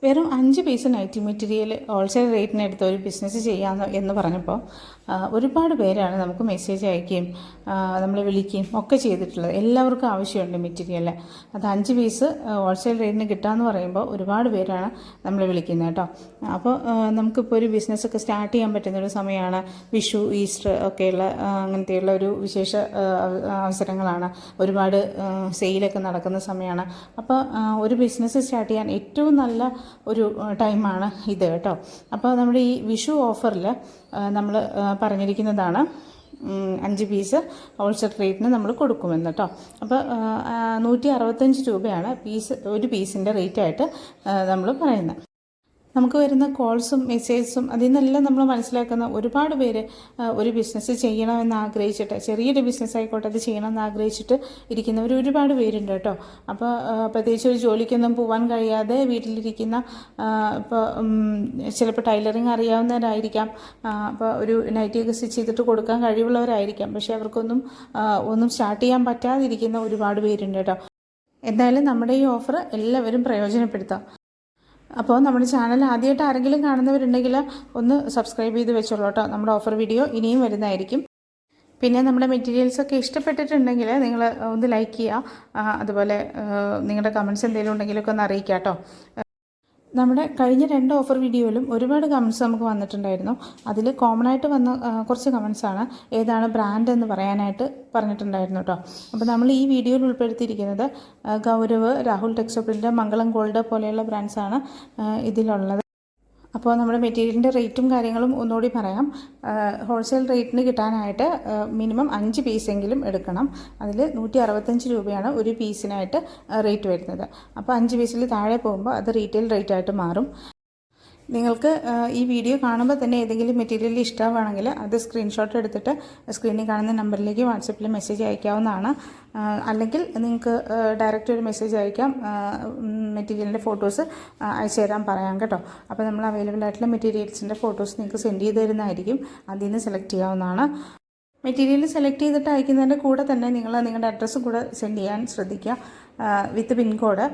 വെറും 5 piece nightie material wholesale റേറ്റിന് എടുത്ത് ഒരു ബിസിനസ് ചെയ്യാമെന്ന് എന്ന് പറഞ്ഞപ്പോൾ ഒരുപാട് പേരാണ് നമുക്ക് മെസ്സേജ് അയക്കുകയും നമ്മളെ വിളിക്കുകയും ഒക്കെ ചെയ്തിട്ടുള്ളത്. എല്ലാവർക്കും ആവശ്യമുണ്ട് മെറ്റീരിയൽ. അത് 5 പീസ് ഹോൾസെയിൽ റേറ്റിന് കിട്ടാമെന്ന് പറയുമ്പോൾ ഒരുപാട് പേരാണ് നമ്മളെ വിളിക്കുന്നത് കേട്ടോ. അപ്പോൾ നമുക്കിപ്പോൾ ഒരു ബിസിനസ്സൊക്കെ സ്റ്റാർട്ട് ചെയ്യാൻ പറ്റുന്നൊരു സമയമാണ്. വിഷു, ഈസ്റ്റർ ഒക്കെയുള്ള അങ്ങനത്തെയുള്ള ഒരു വിശേഷ അവസരങ്ങളാണ്. ഒരുപാട് സെയിലൊക്കെ നടക്കുന്ന സമയമാണ്. അപ്പോൾ ഒരു ബിസിനസ് സ്റ്റാർട്ട് ചെയ്യാൻ ഏറ്റവും നല്ല ഒരു ടൈമാണ് ഇത് കേട്ടോ. അപ്പോൾ നമ്മുടെ ഈ വിഷു ഓഫറിൽ നമ്മൾ പറഞ്ഞിരിക്കുന്നതാണ് 5 പീസ് ഹോൾസെയിൽ റേറ്റിന് നമ്മൾ കൊടുക്കുമെന്ന് കേട്ടോ. അപ്പോൾ 165 രൂപയാണ് ഒരു പീസിൻ്റെ റേറ്റായിട്ട് നമ്മൾ പറയുന്നത്. നമുക്ക് വരുന്ന കോൾസും മെസ്സേജസും അതിൽ നിന്നെല്ലാം നമ്മൾ മനസ്സിലാക്കുന്ന ഒരുപാട് പേര് ഒരു ബിസിനസ് ചെയ്യണമെന്ന് ആഗ്രഹിച്ചിട്ട്, ചെറിയൊരു ബിസിനസ് ആയിക്കോട്ടെ അത് ചെയ്യണമെന്ന് ആഗ്രഹിച്ചിട്ട് ഇരിക്കുന്നവർ ഒരുപാട് പേരുണ്ട് കേട്ടോ. അപ്പോൾ പ്രത്യേകിച്ച് ഒരു ജോലിക്കൊന്നും പോകാൻ കഴിയാതെ വീട്ടിലിരിക്കുന്ന, ഇപ്പോൾ ചിലപ്പോൾ ടൈലറിങ് അറിയാവുന്നവരായിരിക്കാം, അപ്പോൾ ഒരു നൈറ്റിയൊക്കെ സ്റ്റിച്ച് ചെയ്തിട്ട് കൊടുക്കാൻ കഴിവുള്ളവരായിരിക്കാം. പക്ഷേ അവർക്കൊന്നും സ്റ്റാർട്ട് ചെയ്യാൻ പറ്റാതിരിക്കുന്ന ഒരുപാട് പേരുണ്ട് കേട്ടോ. എന്തായാലും നമ്മുടെ ഈ ഓഫർ എല്ലാവരും പ്രയോജനപ്പെടുത്താം. അപ്പോൾ നമ്മുടെ ചാനൽ ആദ്യമായിട്ട് ആരെങ്കിലും കാണുന്നവരുണ്ടെങ്കിൽ ഒന്ന് സബ്സ്ക്രൈബ് ചെയ്ത് വെച്ചോളൂ കേട്ടോ. നമ്മുടെ ഓഫർ വീഡിയോ ഇനിയും വരുന്നതായിരിക്കും. പിന്നെ നമ്മുടെ മെറ്റീരിയൽസൊക്കെ ഇഷ്ടപ്പെട്ടിട്ടുണ്ടെങ്കിൽ നിങ്ങൾ ഒന്ന് ലൈക്ക് ചെയ്യുക. അതുപോലെ നിങ്ങളുടെ കമൻറ്റ്സ് എന്തെങ്കിലും ഉണ്ടെങ്കിലൊക്കെ ഒന്ന് അറിയിക്കുക കേട്ടോ. നമ്മുടെ കഴിഞ്ഞ 2 ഓഫർ വീഡിയോയിലും ഒരുപാട് കമൻറ്റ്സ് നമുക്ക് വന്നിട്ടുണ്ടായിരുന്നു. അതിൽ കോമൺ ആയിട്ട് വന്ന കുറച്ച് കമൻറ്റ്സാണ് ഏതാണ് ബ്രാൻഡ് എന്ന് പറയാനായിട്ട് പറഞ്ഞിട്ടുണ്ടായിരുന്നു കേട്ടോ. അപ്പോൾ നമ്മൾ ഈ വീഡിയോയിൽ ഉൾപ്പെടുത്തിയിരിക്കുന്നത് ഗൗരവ്, രാഹുൽ ടെക്സ്റ്റോ പ്രിൻ്റ്, മംഗളം ഗോൾഡ് പോലെയുള്ള ബ്രാൻഡ്സാണ് ഇതിലുള്ളത്. അപ്പോൾ നമ്മുടെ മെറ്റീരിയലിൻ്റെ റേറ്റും കാര്യങ്ങളും ഒന്നുകൂടി പറയാം. ഹോൾസെയിൽ റേറ്റിന് കിട്ടാനായിട്ട് മിനിമം 5 പീസെങ്കിലും എടുക്കണം. അതിൽ 165 രൂപയാണ് ഒരു പീസിനായിട്ട് റേറ്റ് വരുന്നത്. അപ്പോൾ 5 പീസിൽ താഴെ പോകുമ്പോൾ അത് റീറ്റെയിൽ റേറ്റായിട്ട് മാറും. നിങ്ങൾക്ക് ഈ വീഡിയോ കാണുമ്പോൾ തന്നെ ഏതെങ്കിലും മെറ്റീരിയൽ ഇഷ്ടമാണെങ്കിൽ അത് സ്ക്രീൻഷോട്ട് എടുത്തിട്ട് സ്ക്രീനിൽ കാണുന്ന നമ്പറിലേക്ക് വാട്സപ്പിൽ മെസ്സേജ് അയക്കാവുന്നതാണ്. അല്ലെങ്കിൽ നിങ്ങൾക്ക് ഡയറക്റ്റ് ഒരു മെസ്സേജ് അയക്കാം, മെറ്റീരിയലിൻ്റെ ഫോട്ടോസ് അയച്ചു തരാൻ പറയാം കേട്ടോ. അപ്പോൾ നമ്മൾ അവൈലബിൾ ആയിട്ടുള്ള മെറ്റീരിയൽസിൻ്റെ ഫോട്ടോസ് നിങ്ങൾക്ക് സെൻഡ് ചെയ്ത് തരുന്നതായിരിക്കും. അതിൽ നിന്ന് സെലക്ട് ചെയ്യാവുന്നതാണ്. മെറ്റീരിയൽ സെലക്ട് ചെയ്തിട്ട് അയക്കുന്നതിൻ്റെ കൂടെ തന്നെ നിങ്ങളുടെ അഡ്രസ്സും കൂടെ സെൻഡ് ചെയ്യാൻ ശ്രദ്ധിക്കുക, വിത്ത് പിൻകോഡ്.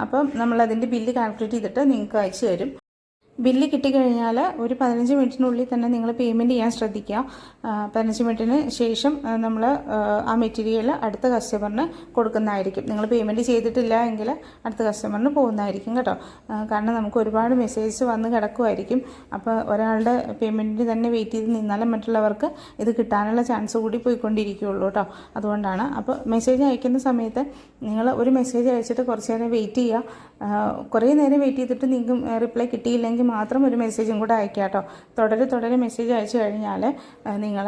അപ്പം നമ്മളതിൻ്റെ ബില്ല് കാൽക്കുലേറ്റ് ചെയ്തിട്ട് നിങ്ങൾക്ക് അയച്ചു തരും. ബില്ല് കിട്ടിക്കഴിഞ്ഞാൽ ഒരു 15 മിനിറ്റിനുള്ളിൽ തന്നെ നിങ്ങൾ പേയ്മെൻറ്റ് ചെയ്യാൻ ശ്രദ്ധിക്കുക. 15 മിനിറ്റിന് ശേഷം നമ്മൾ ആ മെറ്റീരിയൽ അടുത്ത കസ്റ്റമറിന് കൊടുക്കുന്നതായിരിക്കും. നിങ്ങൾ പേയ്മെൻറ്റ് ചെയ്തിട്ടില്ല എങ്കിൽ അടുത്ത കസ്റ്റമറിന് പോകുന്നതായിരിക്കും കേട്ടോ. കാരണം നമുക്ക് ഒരുപാട് മെസ്സേജ് വന്ന് കിടക്കുമായിരിക്കും. അപ്പോൾ ഒരാളുടെ പേയ്മെൻറ്റിന് തന്നെ വെയിറ്റ് ചെയ്ത് നിന്നാലും മറ്റുള്ളവർക്ക് ഇത് കിട്ടാനുള്ള ചാൻസ് കൂടി പോയിക്കൊണ്ടിരിക്കുകയുള്ളൂ കേട്ടോ. അതുകൊണ്ടാണ്. അപ്പോൾ മെസ്സേജ് അയക്കുന്ന സമയത്ത് നിങ്ങൾ ഒരു മെസ്സേജ് അയച്ചിട്ട് കുറച്ച് നേരം വെയിറ്റ് ചെയ്യുക. കുറേ നേരം വെയിറ്റ് ചെയ്തിട്ട് നിങ്ങൾക്ക് റിപ്ലൈ കിട്ടിയില്ലെങ്കിൽ മാത്രം ഒരു മെസ്സേജും കൂടെ അയക്കുക കേട്ടോ. തുടരെ മെസ്സേജ് അയച്ചു കഴിഞ്ഞാൽ നിങ്ങൾ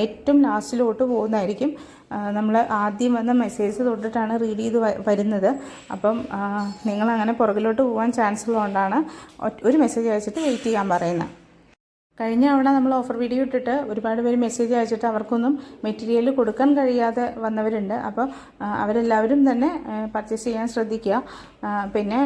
ഏറ്റവും ലാസ്റ്റിലോട്ട് പോകുന്നതായിരിക്കും. നമ്മൾ ആദ്യം വന്ന മെസ്സേജ് തൊട്ടിട്ടാണ് റീഡ് ചെയ്ത് വരുന്നത്. അപ്പം നിങ്ങളങ്ങനെ പുറകിലോട്ട് പോകാൻ ചാൻസ് ഉള്ളതുകൊണ്ടാണ് ഒരു മെസ്സേജ് അയച്ചിട്ട് വെയിറ്റ് ചെയ്യാൻ പറയുന്നത്. കഴിഞ്ഞ തവണ നമ്മൾ ഓഫർ വീഡിയോ ഇട്ടിട്ട് ഒരുപാട് പേര് മെസ്സേജ് അയച്ചിട്ട് അവർക്കൊന്നും മെറ്റീരിയൽ കൊടുക്കാൻ കഴിയാതെ വന്നവരുണ്ട്. അപ്പോൾ അവരെല്ലാവരും തന്നെ പർച്ചേസ് ചെയ്യാൻ ശ്രദ്ധിക്കുക. പിന്നെ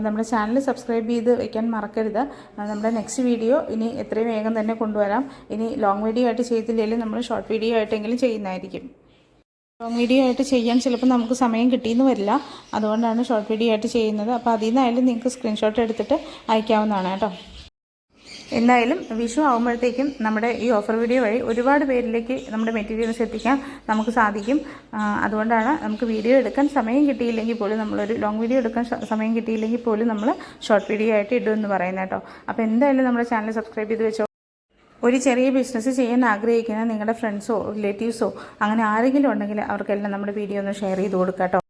നമ്മുടെ ചാനൽ സബ്സ്ക്രൈബ് ചെയ്ത് വയ്ക്കാൻ മറക്കരുത്. നമ്മുടെ നെക്സ്റ്റ് വീഡിയോ ഇനി എത്രയും വേഗം തന്നെ കൊണ്ടുവരാം. ഇനി ലോങ് വീഡിയോ ആയിട്ട് ചെയ്തില്ലെങ്കിലും നമ്മൾ ഷോർട്ട് വീഡിയോ ആയിട്ടെങ്കിലും ചെയ്യുന്നതായിരിക്കും. ലോങ് വീഡിയോ ആയിട്ട് ചെയ്യാൻ ചിലപ്പോൾ നമുക്ക് സമയം കിട്ടിയെന്ന് വരില്ല. അതുകൊണ്ടാണ് ഷോർട്ട് വീഡിയോ ആയിട്ട് ചെയ്യുന്നത്. അപ്പോൾ അതിൽ നിന്നായാലും നിങ്ങൾക്ക് സ്ക്രീൻഷോട്ട് എടുത്തിട്ട് അയക്കാവുന്നതാണ് കേട്ടോ. എന്തായാലും വിഷു ആകുമ്പോഴത്തേക്കും നമ്മുടെ ഈ ഓഫർ വീഡിയോ വഴി ഒരുപാട് പേരിലേക്ക് നമ്മുടെ മെറ്റീരിയൽസ് എത്തിക്കാൻ നമുക്ക് സാധിക്കും. അതുകൊണ്ടാണ് നമുക്ക് വീഡിയോ എടുക്കാൻ സമയം കിട്ടിയില്ലെങ്കിൽ പോലും, നമ്മളൊരു ലോങ് വീഡിയോ എടുക്കാൻ സമയം കിട്ടിയില്ലെങ്കിൽ പോലും നമ്മൾ ഷോർട്ട് വീഡിയോ ആയിട്ട് ഇടുമെന്ന് പറയുന്നത് കേട്ടോ. അപ്പോൾ എന്തായാലും നമ്മുടെ ചാനൽ സബ്സ്ക്രൈബ് ചെയ്ത് വെച്ചോ. ഒരു ചെറിയ ബിസിനസ് ചെയ്യാൻ ആഗ്രഹിക്കുന്ന നിങ്ങളുടെ ഫ്രണ്ട്സോ റിലേറ്റീവ്സോ അങ്ങനെ ആരെങ്കിലും ഉണ്ടെങ്കിൽ അവർക്കെല്ലാം നമ്മുടെ വീഡിയോ ഒന്ന് ഷെയർ ചെയ്ത് കൊടുക്കാം കേട്ടോ.